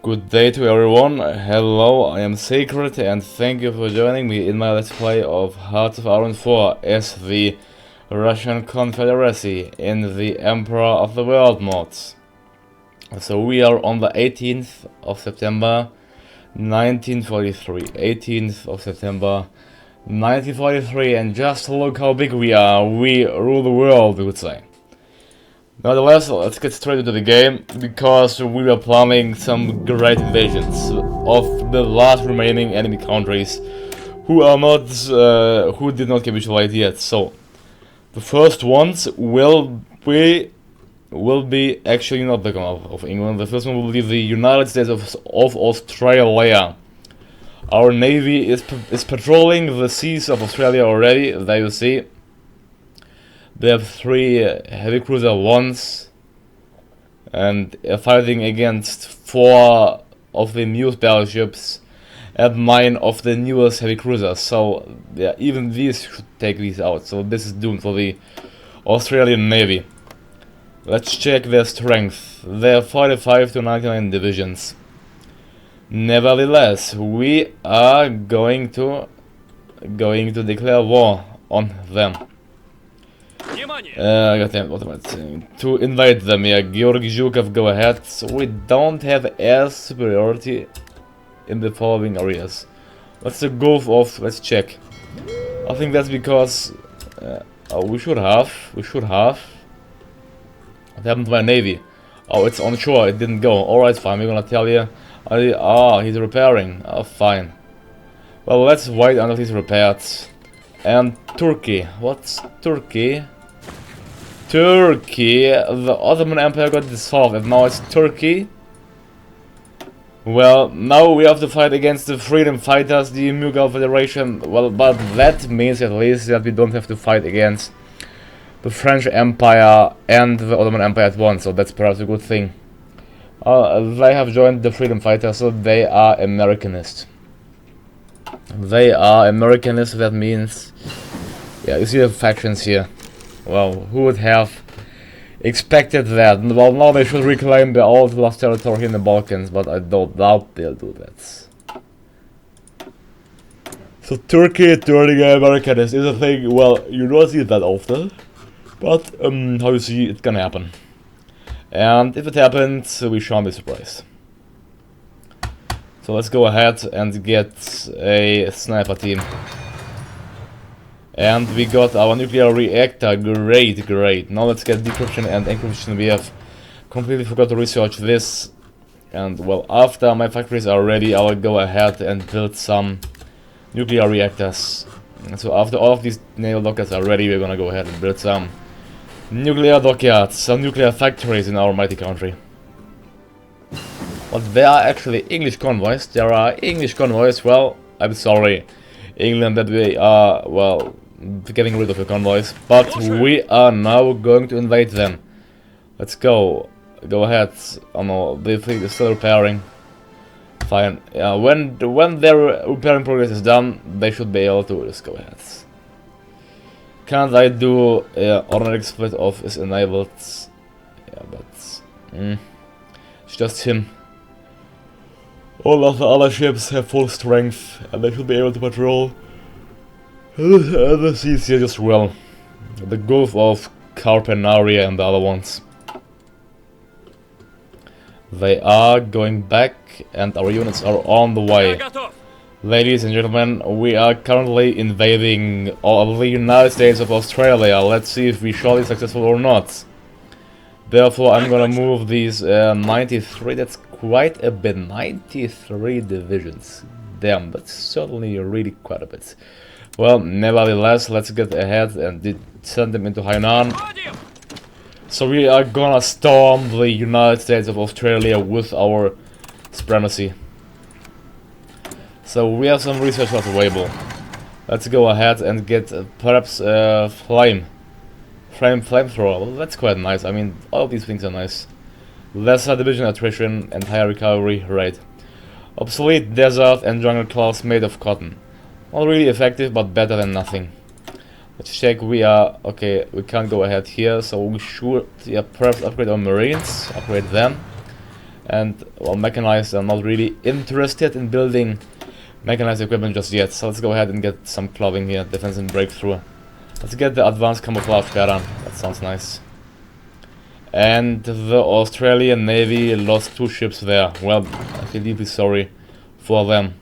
Good day to everyone. Hello, I am Sacred and thank you for joining me in my let's play of Hearts of Iron 4 as the Russian Confederacy in the Emperor of the World mods. So we are on the 18th of September 1943. 18th of September 1943, and just look how big we are. We rule the world, we would say. Nonetheless, let's get straight into the game, because we were planning some great invasions of the last remaining enemy countries who did not capitulate yet. So, the first ones will be actually not the of England. The first one will be the United States of Australia. Our navy is patrolling the seas of Australia already. There you see. They have 3 heavy cruiser ones and fighting against 4 of the newest battleships and 9 of the newest heavy cruisers. So yeah, even these should take these out. So this is doomed for the Australian Navy. Let's check their strength. They have 45 to 99 divisions. Nevertheless, we are going to declare war on them. Goddamn, what am I saying? To invade them, yeah. Georgy Zhukov, go ahead. So we don't have air superiority in the following areas. Let's go off. Let's check. I think that's because we should have. What happened to my navy? Oh, it's on shore. It didn't go. Alright, fine. We're gonna tell you. He's repairing. Oh, fine. Well, let's wait until he's repaired. And Turkey. What's Turkey? Turkey. The Ottoman Empire got dissolved and now it's Turkey. Well, now we have to fight against the freedom fighters, the Mughal Federation. Well, but that means at least that we don't have to fight against the French Empire and the Ottoman Empire at once, so that's perhaps a good thing. They have joined the freedom fighters, so they are Americanist. That means, yeah, you see the factions here. Well, who would have expected that? Well, now they should reclaim the old lost territory in the Balkans, but I don't doubt they'll do that. So Turkey turning Americanist is a thing, well, you don't see it that often, but how you see, it can happen. And if it happens, we shan't be surprised. So let's go ahead and get a sniper team. And we got our nuclear reactor. Great. Now let's get decryption and encryption. We have completely forgot to research this. And well, after my factories are ready, I will go ahead and build some nuclear reactors. And so after all of these naval dockyards are ready, we're gonna go ahead and build some nuclear dockyards, some nuclear factories in our mighty country. But there are actually English convoys. Well, I'm sorry, England, that we are, well, getting rid of the convoys. But we are now going to invade them. Let's go. Go ahead. Oh no, the fleet is still repairing. Fine. When their repairing progress is done, they should be able to just go ahead. Can't I do automatic split off is enabled? Yeah, but it's just him. All of the other ships have full strength, and they should be able to patrol the seas here just well. The Gulf of Carpenaria and the other ones. They are going back, and our units are on the way. Ladies and gentlemen, we are currently invading all of the United States of Australia. Let's see if we shall be successful or not. Therefore, I'm gonna move these 93, that's quite a bit, 93 divisions. Damn, that's certainly really quite a bit. Well, nevertheless, let's get ahead and send them into Hainan. So we are gonna storm the United States of Australia with our supremacy. So we have some research that's available. Let's go ahead and get perhaps flamethrower. Well, that's quite nice. I mean, all of these things are nice. Lesser division attrition and higher recovery rate. Obsolete desert and jungle claws made of cotton. Not really effective, but better than nothing. Let's check. We are okay. We can't go ahead here, so we should, yeah, perhaps upgrade our marines. Upgrade them. And well, mechanized, I'm not really interested in building mechanized equipment just yet. So let's go ahead and get some clothing here, defense and breakthrough. Let's get the advanced camouflage pattern. That sounds nice. And the Australian Navy lost 2 ships there. Well, I feel deeply sorry for them.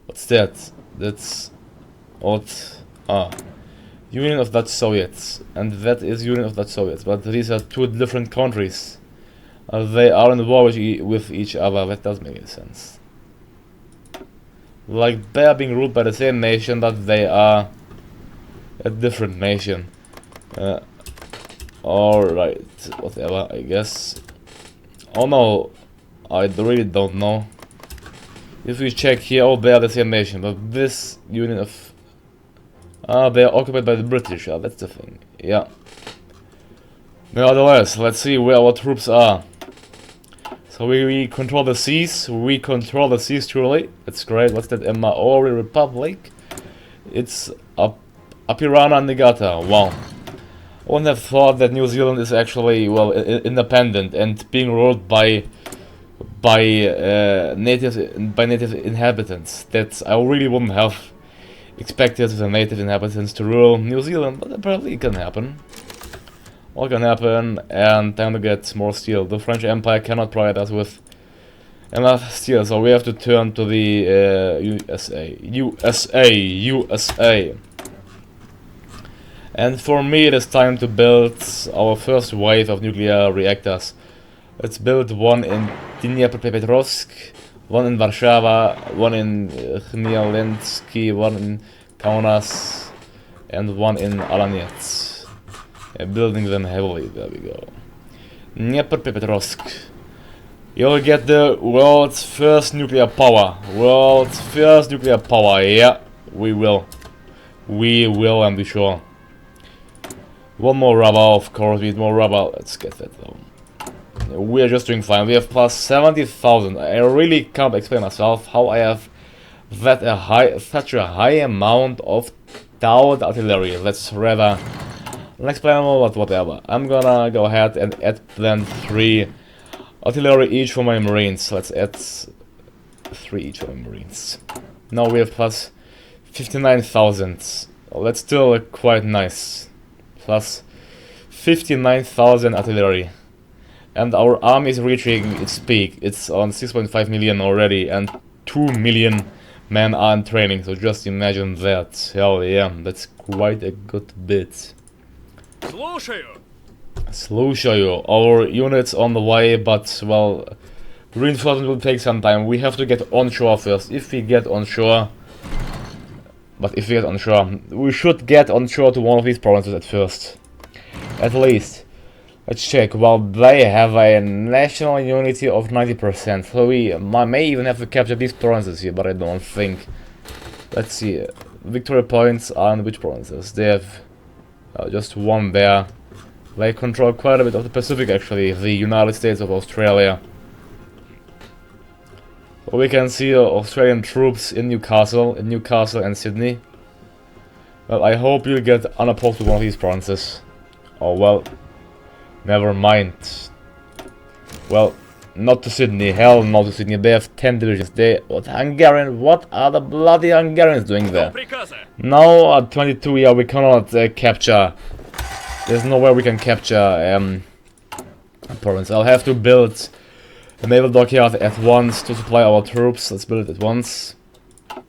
What's that? That's what? Union of Dutch Soviets. And that is Union of Dutch Soviets. But these are 2 different countries. They are in war with each other. That does make sense. Like they are being ruled by the same nation, but they are a different nation. Alright, whatever, I guess. Oh no, I really don't know. If we check here, oh, they are the same nation, but this union of... they are occupied by the British, that's the thing, yeah. Nevertheless, let's see where our troops are. So we control the seas, truly. That's great. What's that, Maori Republic? It's Apirana Nigata, wow. I wouldn't have thought that New Zealand is actually, well, independent and being ruled by native inhabitants. That I really wouldn't have expected the native inhabitants to rule New Zealand, but apparently it can happen. All can happen, and time to get more steel. The French Empire cannot provide us with enough steel, so we have to turn to the USA. And for me, it is time to build our first wave of nuclear reactors. Let's build one in Dnipropetrovsk, one in Warsaw, one in Chmielnitsky, one in Kaunas, and one in Alanets. Building them heavily. There we go. Dnipropetrovsk. You'll get the world's first nuclear power. World's first nuclear power. Yeah, we will. We will, I'm sure. One more rubber, of course, we need more rubber. Let's get that though. We are just doing fine. We have plus 70,000. I really can't explain myself how I have such a high amount of towed artillery. That's rather unexplainable, but whatever. I'm gonna go ahead and add then 3 artillery each for my marines. Let's add 3 each for my marines. Now we have plus 59,000. Oh, that's still quite nice. Plus 59,000 artillery. And our army is reaching its peak. It's on 6.5 million already, and 2 million men are in training, so just imagine that. Hell yeah, that's quite a good bit. Слушаю. Our units on the way, but well, reinforcement will take some time. We have to get onshore first. If we get onshore, we should get onshore to one of these provinces at first. At least. Let's check. Well, they have a national unity of 90%, so we may even have to capture these provinces here, but I don't think. Let's see. Victory points are in which provinces? They have just one there. They control quite a bit of the Pacific, actually, the United States of Australia. So we can see Australian troops in Newcastle and Sydney. Well, I hope you'll get unopposed to one of these provinces. Oh well, never mind. Well, not to Sydney, hell no to Sydney. They have 10 divisions. What are the bloody Hungarians doing there? Now at 22, yeah, we cannot capture. There's no way we can capture a province. I'll have to build a naval dockyard at once to supply our troops. Let's build it at once. I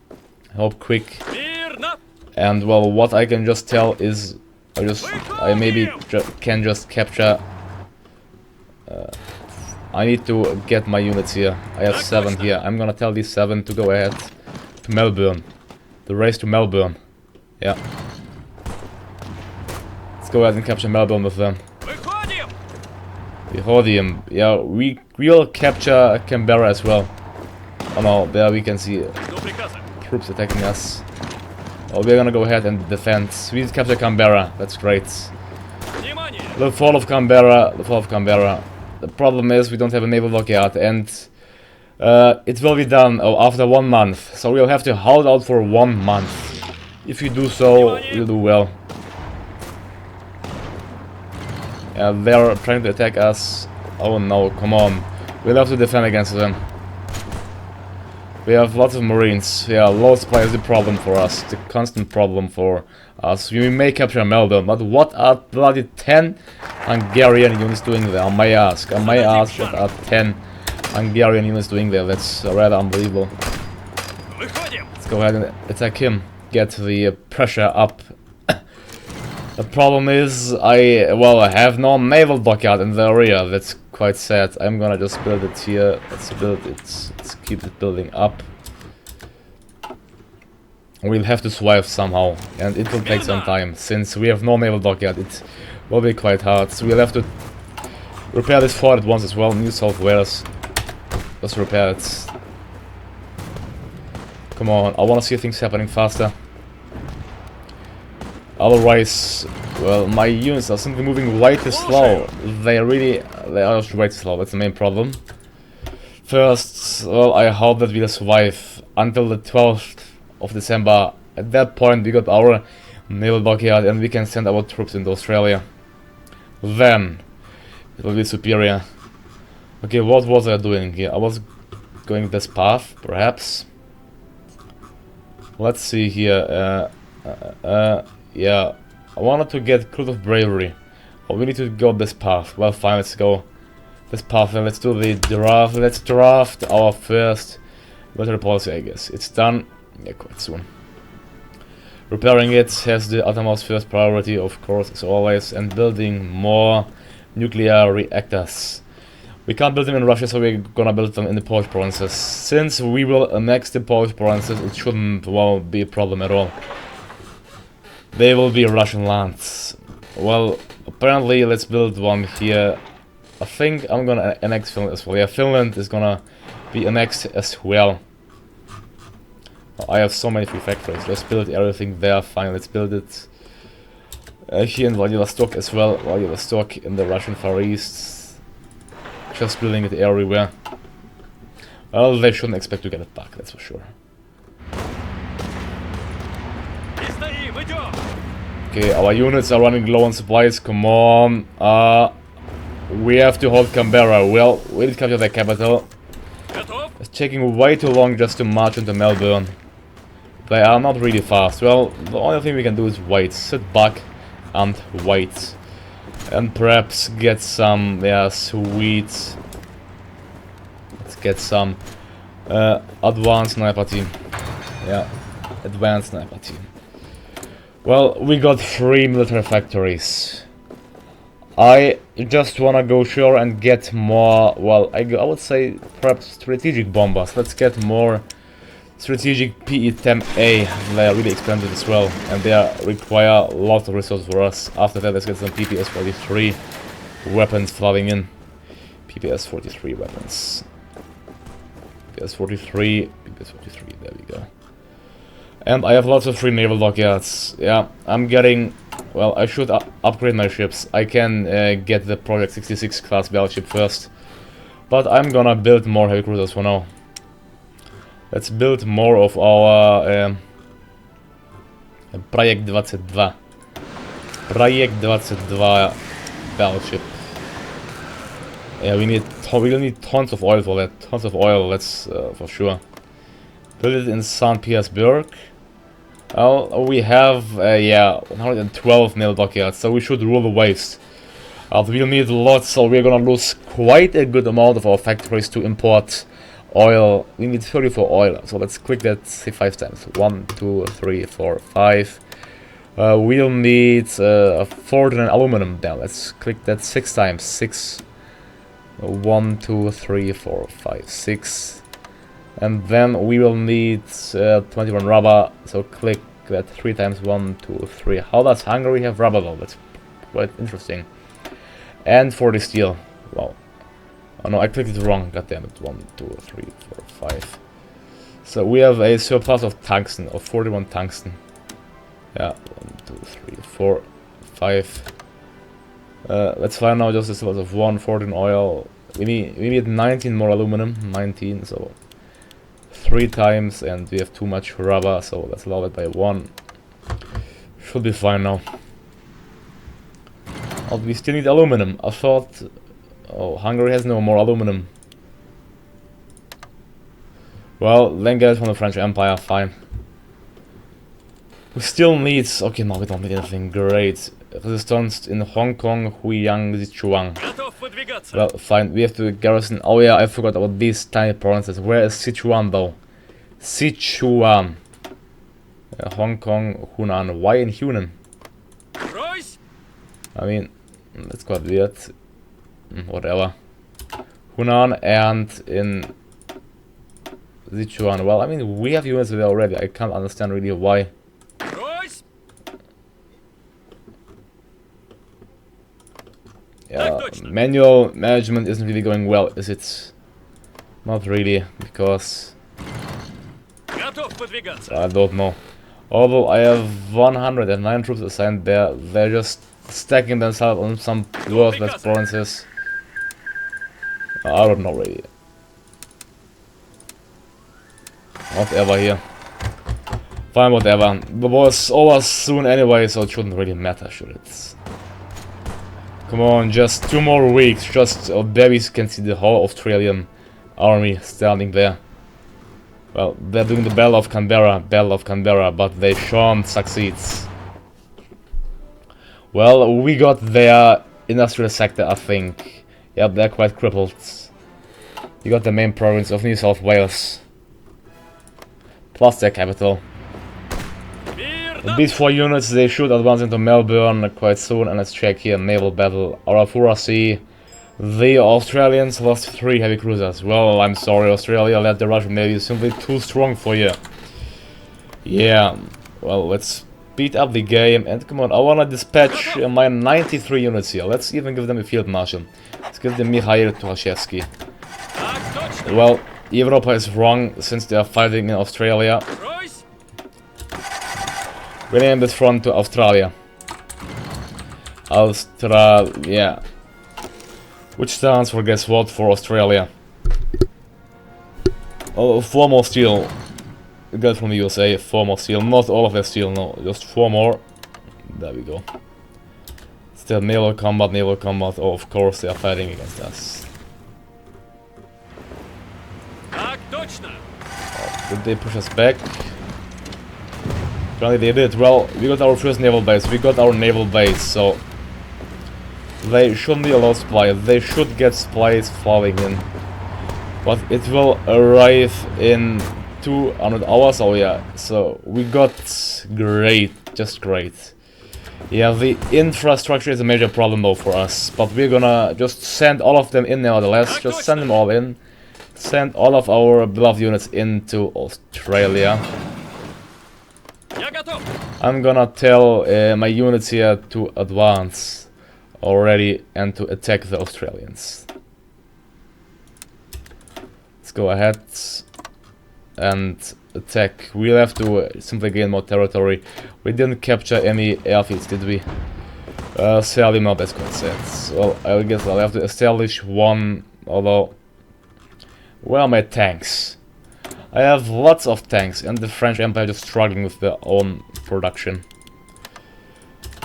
hope quick. And well, what I can just tell is I maybe can just capture. I need to get my units here. I have 7 here. I'm gonna tell these 7 to go ahead to Melbourne. The race to Melbourne. Yeah. Let's go ahead and capture Melbourne with them. Vyhodiem. Yeah, we'll capture Canberra as well. Oh no, there we can see troops attacking us. Oh, we're gonna go ahead and defend. We capture Canberra. That's great. The fall of Canberra. The problem is we don't have a naval dockyard, and it will be done after 1 month. So we'll have to hold out for 1 month. If you do so, you'll do well. They're trying to attack us. Oh no, come on. We'll have to defend against them. We have lots of marines. Yeah, low supply is the problem for us. The constant problem for us. We may capture Melbourne, but what are bloody 10 Hungarian units doing there? I may ask, what are 10 Hungarian units doing there? That's rather unbelievable. Let's go ahead and attack him. Get the pressure up. The problem is, I have no naval dockyard in the area. That's quite sad. I'm gonna just build it here. Let's build it. Let's keep it building up. We'll have to survive somehow, and it will take some time. Since we have no naval dockyard, it will be quite hard. So we'll have to repair this fort at once as well. New South Wales. Let's repair it. Come on, I wanna see things happening faster. Otherwise, well, my units are simply moving way too slow. They are just way too slow. That's the main problem. First, well, I hope that we'll survive until the 12th of December. At that point, we got our naval dockyard and we can send our troops into Australia. Then, it will be superior. Okay, what was I doing here? I was going this path, perhaps. Let's see here. Yeah, I wanted to get Cult of Bravery. Oh, we need to go this path. Well, fine, let's go this path and let's do the draft. Let's draft our first military policy, I guess. It's done, yeah, quite soon. Repairing it has the uttermost first priority, of course, as always, and building more nuclear reactors. We can't build them in Russia, so we're gonna build them in the Polish provinces. Since we will annex the Polish provinces, it shouldn't, well, be a problem at all. They will be Russian lands. Well, apparently, let's build one here. I think I'm gonna annex Finland as well. Yeah, Finland is gonna be annexed as well. I have so many free factories. Let's build everything there. Fine, let's build it here in Vladivostok as well. Vladivostok in the Russian Far East. Just building it everywhere. Well, they shouldn't expect to get it back, that's for sure. Okay, our units are running low on supplies. Come on. We have to hold Canberra. Well, we did capture the capital. It's taking way too long just to march into Melbourne. They are not really fast. Well, the only thing we can do is wait. Sit back and wait. And perhaps get some, yeah, sweet. Let's get some advanced sniper team. Yeah, advanced sniper team. Well, we got 3 military factories. I just wanna go sure and get more, well, I would say perhaps strategic bombers. Let's get more strategic PE-10A. They are really expensive as well, and they require lots of resources for us. After that, let's get some PPS-43 weapons flooding in. PPS-43 weapons. PPS-43, there we go. And I have lots of free naval dockyards. Yeah, I'm getting... Well, I should upgrade my ships. I can get the Project 66 class battleship first. But I'm gonna build more heavy cruisers for now. Let's build more of our... Project 22. Project 22 battleship. Yeah, we'll need tons of oil for that. Tons of oil, that's for sure. Build it in St. Petersburg. Well, we have, yeah, 112 naval dockyards, so we should rule the waves. We'll need lots, so we're gonna lose quite a good amount of our factories to import oil. We need 34 oil, so let's click that 5 times. 1, 2, 3, 4, 5. We'll need 49 aluminum. Then let's click that 6 times. 6. 1, 2, 3, 4, 5, 6. And then we will need 21 rubber, so click that 3 times. 1, 2, 3. How does Hungary have rubber though? That's quite interesting. And 40 steel. Wow. Oh no, I clicked it wrong. God damn it. 1, 2, 3, 4, 5. So we have a surplus of tungsten, of 41 tungsten. Yeah, 1, 2, 3, 4, 5. Let's find now just a surplus of 1, 14 oil. We need 19 more aluminum. 19, so 3 times, and we have too much rubber, so let's lower it by 1. Should be fine now. Oh, we still need aluminum. I thought... Oh, Hungary has no more aluminum. Well, then get it from the French Empire, fine. We still need... Okay, no, we don't need anything great. Resistance in Hong Kong, Huiyang, Sichuan. Well, fine, we have to garrison... Oh yeah, I forgot about these tiny provinces. Where is Sichuan though? Sichuan. Hong Kong, Hunan. Why in Hunan? I mean, that's quite weird. Whatever. Hunan and in Sichuan. Well, I mean, we have units there already. I can't understand really why. Yeah, manual management isn't really going well, is it? Not really, because... I don't know. Although I have 109 troops assigned there, they're just stacking themselves on some worthless provinces. I don't know really. Whatever here. Fine, whatever. The war is over soon anyway, so it shouldn't really matter, should it? Come on, just 2 more weeks. Just there we can see the whole Australian army standing there. Well, they're doing the Battle of Canberra, but they shan't succeed. Well, we got their industrial sector, I think. Yep, they're quite crippled. We got the main province of New South Wales. Plus their capital. These 4 units, they should advance into Melbourne quite soon, and let's check here, naval battle, Arafura Sea. The Australians lost 3 heavy cruisers. Well, I'm sorry Australia, let the Russian Navy is simply too strong for you. Yeah, well, let's speed up the game, and come on, I wanna dispatch my 93 units here. Let's even give them a field marshal. Let's give them Mikhail Tukhachevsky. Well, Europa is wrong, since they are fighting in Australia. Rename this front to Australia. Australia. Which stands for, guess what, for Australia. Oh, 4 more steel. Got from the USA, 4 more steel. Not all of their steel, no, just 4 more. There we go. Still naval combat. Oh, of course they are fighting against us. Oh, did they push us back? Apparently they did. Well, we got our first naval base, so they shouldn't be allowed supply. They should get supplies flowing in, but it will arrive in 200 hours. Oh yeah, so we got great, just great. Yeah, the infrastructure is a major problem though for us, but we're gonna just send all of them in nevertheless. Just send them all in. Send all of our beloved units into Australia. I'm gonna tell my units here to advance already and to attack the Australians. Let's go ahead and attack. We'll have to simply gain more territory. We didn't capture any airfields, did we? Sadly not, as quite sad. So I guess I'll have to establish one, although... Where are my tanks? I have lots of tanks, and the French Empire just struggling with their own production.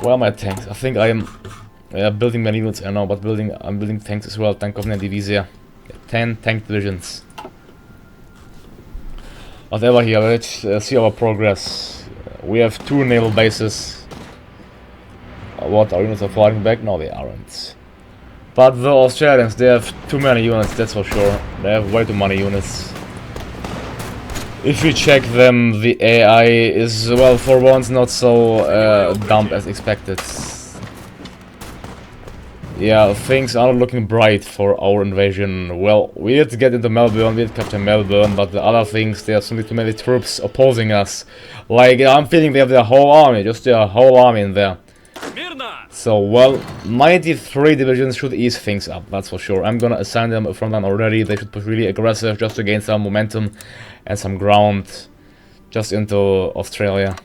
Where are my tanks? I think I am building many units, I know, but I'm building tanks as well. Tankovnia Divizia. 10 tank divisions. Whatever here, let's see our progress. We have 2 naval bases. What, our units are fighting back? No, they aren't. But the Australians, they have too many units, that's for sure. They have way too many units. If we check them, the AI is, well, for once not so dumb as expected. Yeah, things are not looking bright for our invasion. Well, we did get into Melbourne, we did capture Melbourne, but the other things, there are simply too many troops opposing us. Like, I'm feeling they have their whole army, just their whole army in there. So, well, 93 divisions should ease things up, that's for sure. I'm gonna assign them a front line already. They should push really aggressive just to gain some momentum and some ground just into Australia.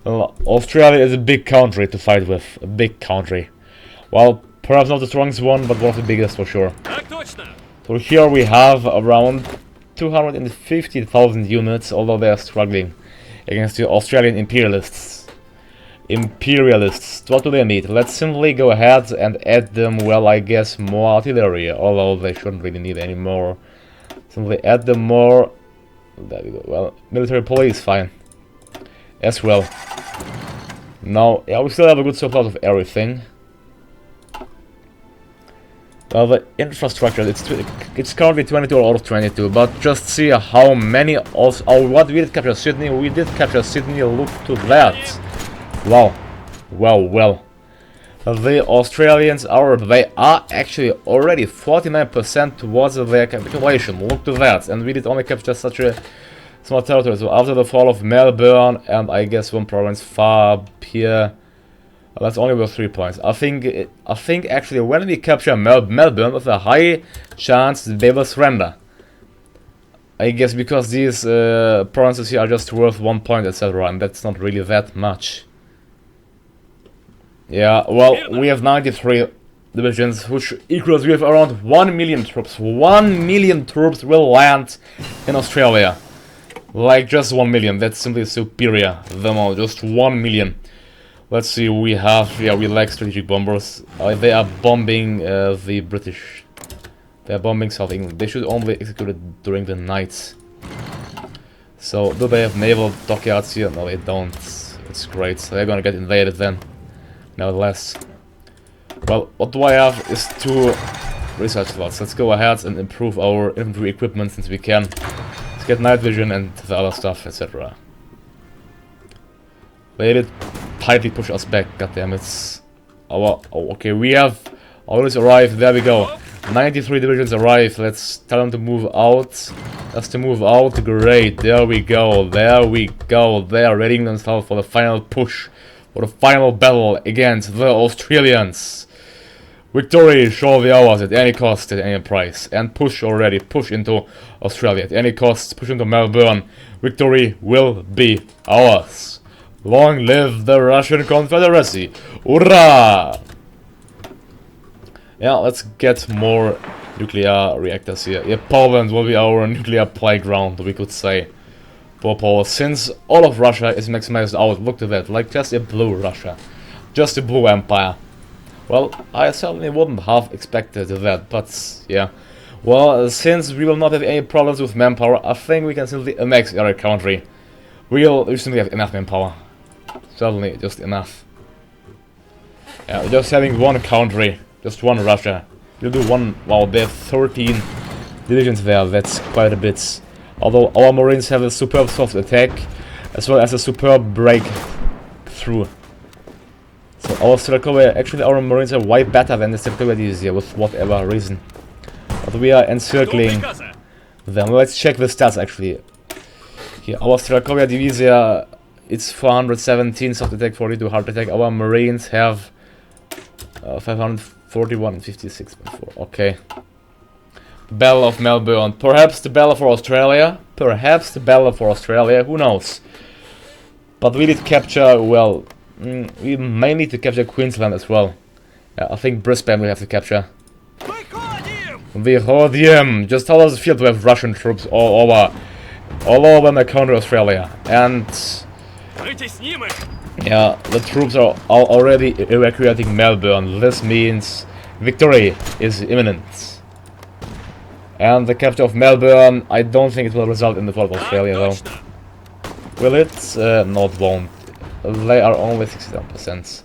Well, Australia is a big country to fight with, a big country. Well, perhaps not the strongest one, but one of the biggest for sure. So here we have around 250,000 units, although they are struggling against the Australian imperialists. Imperialists. What do they need? Let's simply go ahead and add them, well, I guess more artillery, although they shouldn't really need any more. Simply add them more. There we go. Well, military police, fine. As well. Now, yeah, we still have a good surplus of everything. Well, the infrastructure, it's currently 22 out of 22, but just see how many of... Oh, what, we did capture Sydney? We did capture Sydney, look to that. Wow. Well. The Australians they are actually already 49% towards their capitulation, look to that. And we did only capture such a small territory. So after the fall of Melbourne, and I guess one province far up here, that's only worth 3 points. I think actually when we capture Melbourne, with a high chance they will surrender. I guess because these provinces here are just worth 1 point, etc., and that's not really that much. Yeah, well, we have 93 divisions, which equals we have around 1 million troops. 1 million troops will land in Australia. Like, just 1 million. That's simply superior. Them all, just 1 million. Let's see, we have... Yeah, we lack strategic bombers. They are bombing the British. They are bombing South England. They should only execute it during the night. So, do they have naval dockyards here? No, they don't. It's great. So they're gonna get invaded then. Nevertheless. Well, what do I have is 2 research slots. Let's go ahead and improve our infantry equipment since we can. Let's get night vision and the other stuff, etc. They did tightly push us back, goddammit. Okay, we have always arrived, there we go. 93 divisions arrived, let's tell them to move out. Just to move out, great, there we go. They are readying themselves for the final push. For the final battle against the Australians. Victory surely ours at any cost, at any price. And push already, push into Australia at any cost, push into Melbourne. Victory will be ours. Long live the Russian Confederacy. Hurrah! Yeah, let's get more nuclear reactors here. Yeah, Poland will be our nuclear playground, we could say. Since all of Russia is maximized out, look at that, like just a blue Russia, just a blue empire. Well, I certainly wouldn't have expected that, but yeah. Well, since we will not have any problems with manpower, I think we can simply annex every country. We simply have enough manpower. Certainly, just enough. Yeah, just having one country, just one Russia. We'll do one, wow, they have 13 divisions there, that's quite a bit. Although our Marines have a superb soft attack, as well as a superb breakthrough. So our Strakovia, actually our Marines are way better than the Strakovia this year, with whatever reason. But we are encircling them. Let's check the stats actually. Here, our Strakovia Divizia, it's 417 soft attack, 42 hard attack. Our Marines have 541 and 56.4. Okay. Battle of Melbourne. Perhaps the battle for Australia. Perhaps the battle for Australia. Who knows? But we did capture, well, we may need to capture Queensland as well. Yeah, I think Brisbane we have to capture. The Rhodium! Just how does it feel to have Russian troops all over my country, Australia? And yeah, the troops are already evacuating Melbourne. This means victory is imminent. And the capture of Melbourne, I don't think it will result in the fall of Australia though. Will it? No, it won't. They are only 67%.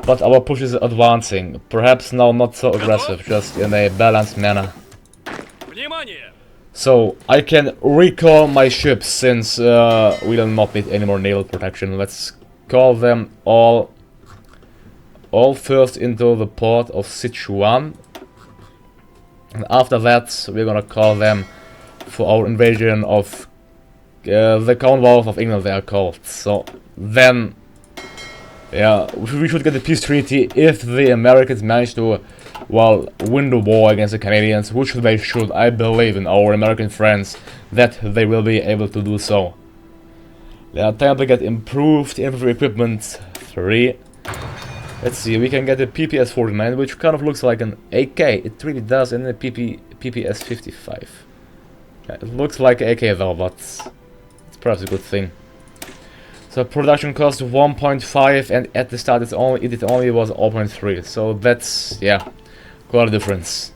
But our push is advancing. Perhaps now not so aggressive, just in a balanced manner. So, I can recall my ships since we will not need any more naval protection. Let's call them all first into the port of Sichuan. And after that, we're gonna call them for our invasion of the Commonwealth of England, they are called. So then, yeah, we should get a peace treaty if the Americans manage to, well, win the war against the Canadians, which they should. I believe in our American friends that they will be able to do so. They are time to get improved infantry equipment 3. Let's see, we can get a PPS 49, which kind of looks like an AK. It really does, and a PPS 55. Yeah, it looks like AK though, but it's perhaps a good thing. So production cost 1.5, and at the start it only was 0.3. So that's, yeah, quite a difference.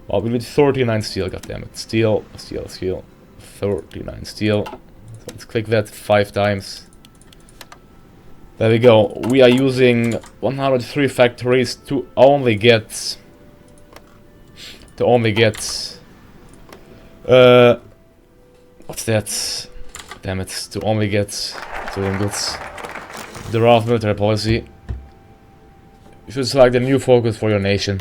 Well, we need 39 steel, goddammit. Steel, 39 steel. So let's click that 5 times. There we go. We are using 103 factories to only get... what's that? Damn it, to only get civilian goods. The rough military policy. You should select a new focus for your nation.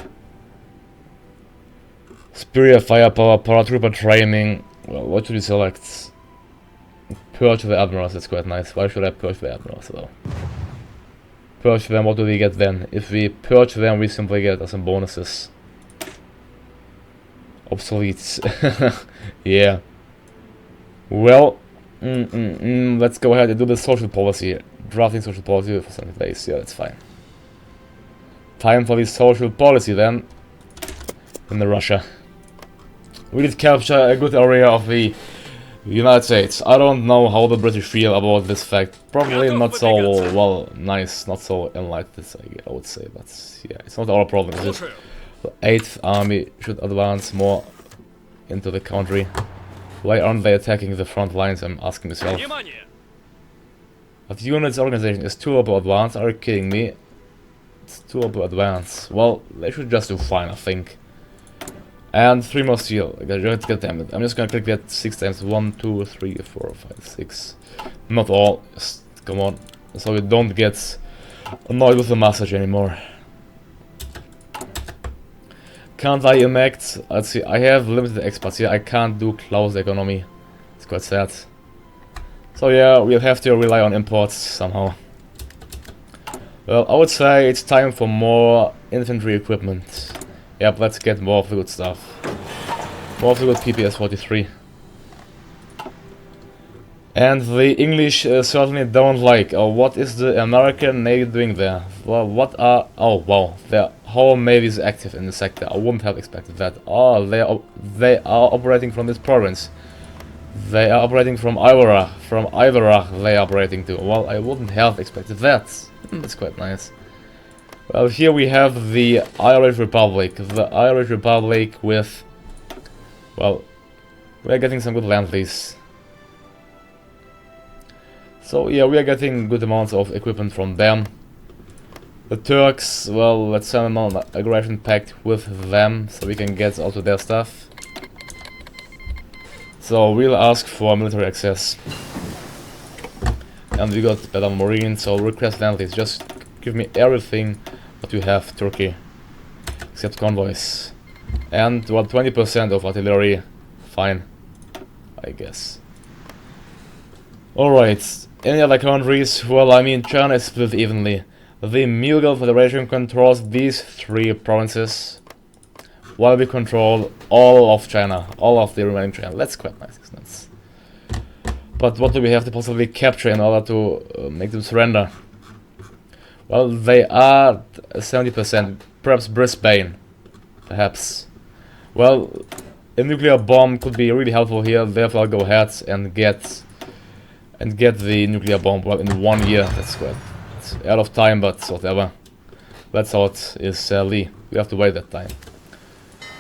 Superior firepower, paratrooper training. Well, what should we select? Purge the admirals, that's quite nice. Why should I purge the admirals though? Purge them, what do we get then? If we purge them, we simply get some bonuses. Obsolete. Yeah. Well, let's go ahead and do the social policy. Drafting social policy for 7 days. Yeah, that's fine. Time for the social policy then. In the Russia. We did capture a good area of the United States. I don't know how the British feel about this fact. Probably not so, well, nice, not so enlightened, I would say. But yeah, it's not our problem. It's just the 8th Army should advance more into the country. Why aren't they attacking the front lines? I'm asking myself. But units organization is too low to advance. Are you kidding me? It's too low to advance. Well, they should just do fine, I think. And 3 more steel. Goddammit. I'm just gonna click that 6 times. 1, 2, 3, 4, 5, 6. Not all. Just, come on. So we don't get annoyed with the message anymore. Can't I enact? Let's see. I have limited experts here. I can't do closed economy. It's quite sad. So yeah, we'll have to rely on imports somehow. Well, I would say it's time for more infantry equipment. Yep, let's get more of the good stuff. More of the good PPS 43. And the English certainly don't like. What is the American Navy doing there? Well, what are... Oh, wow. Their whole Navy is active in the sector. I wouldn't have expected that. Oh, they are operating from this province. They are operating from Ivora. From Ivora they are operating to. Well, I wouldn't have expected that. That's quite nice. Well, here we have the Irish Republic. The Irish Republic with... Well, we're getting some good land lease. So yeah, we are getting good amounts of equipment from them. The Turks, well, let's send them on an aggression pact with them, so we can get also their stuff. So we'll ask for military access. And we got better marine, so request land lease. Just give me everything that you have, Turkey. Except convoys. And, well, 20% of artillery. Fine. I guess. Alright. Any other countries? Well, I mean, China is split evenly. The Mughal Federation controls these 3 provinces, while we control all of China, all of the remaining China. That's quite nice, isn't it? But what do we have to possibly capture in order to make them surrender? Well, they are 70%, perhaps Brisbane, perhaps. Well, a nuclear bomb could be really helpful here, therefore I'll go ahead and get the nuclear bomb. Well, in 1 year. That's quite, it's out of time, but whatever. That's how it is, Lee. We have to wait that time.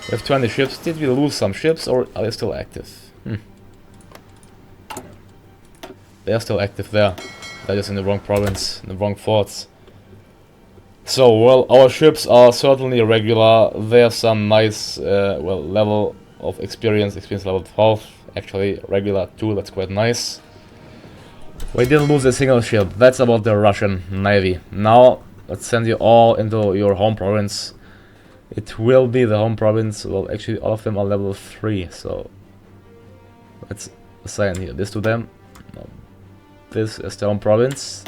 We have 20 ships. Did we lose some ships, or are they still active? They are still active there. They're just in the wrong province, in the wrong forts. So, well, our ships are certainly regular. There's some nice, well, level of experience level 12. Actually, regular 2, that's quite nice. We didn't lose a single ship. That's about the Russian Navy. Now, let's send you all into your home province. It will be the home province. Well, actually, all of them are level 3, so let's assign here this to them. This is their home province.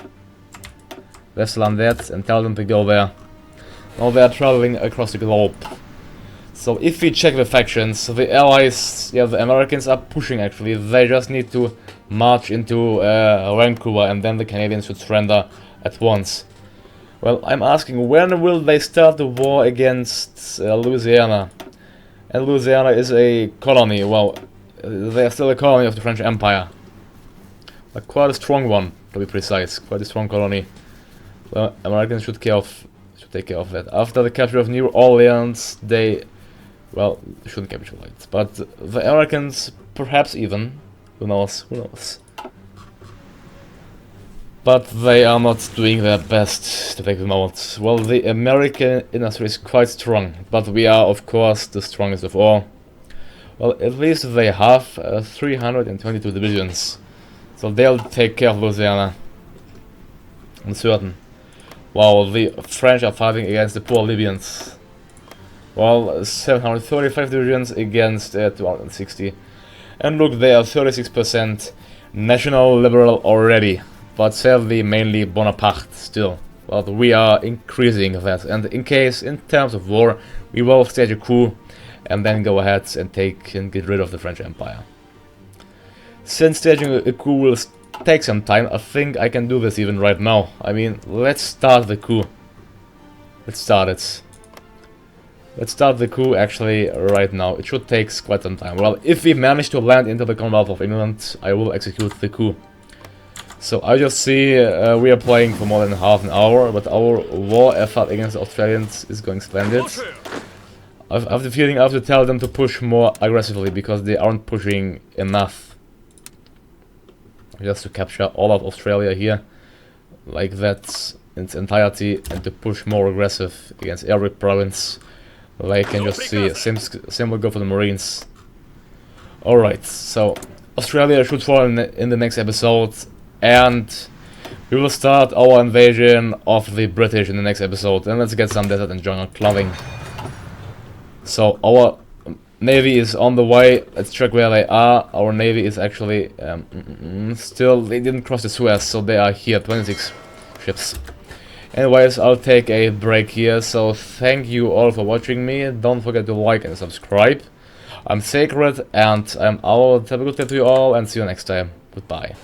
Westland that, and tell them to go there. Now they are traveling across the globe. So if we check the factions, the Allies, yeah, the Americans are pushing actually. They just need to march into Vancouver, and then the Canadians should surrender at once. Well, I'm asking, when will they start the war against Louisiana? And Louisiana is a colony. Well, they are still a colony of the French Empire. quite a strong one, to be precise. Quite a strong colony. Well, Americans should take care of that. After the capture of New Orleans, they, well, shouldn't capitulate. But the Americans, perhaps even, who knows, who knows. But they are not doing their best to take them out. Well, the American industry is quite strong, but we are, of course, the strongest of all. Well, at least they have 322 divisions, so they'll take care of Louisiana. I'm certain. While the French are fighting against the poor Libyans. Well, 735 divisions against 260. And look, they are 36% national liberal already, but sadly mainly Bonaparte still. But we are increasing that, and in terms of war, we will stage a coup and then go ahead and get rid of the French Empire. Since staging a coup will take some time, I think I can do this even right now. I mean, let's start the coup. Let's start it. Let's start the coup actually right now. It should take quite some time. Well, if we manage to land into the Commonwealth of England, I will execute the coup. So I just see we are playing for more than half an hour, but our war effort against the Australians is going splendid. I have the feeling I have to tell them to push more aggressively, because they aren't pushing enough. Just to capture all of Australia here, like that in its entirety, and to push more aggressive against every province. Like I can just see, same will go for the Marines. Alright, so Australia should fall in the next episode, and we will start our invasion of the British in the next episode, and let's get some desert and jungle clothing. So our navy is on the way. Let's check where they are. Our navy is actually still, they didn't cross the Suez, so they are here, 26 ships. Anyways, I'll take a break here, so thank you all for watching me. Don't forget to like and subscribe. I'm Sacred, and I'm out. Have a good day to you all, and see you next time. Goodbye.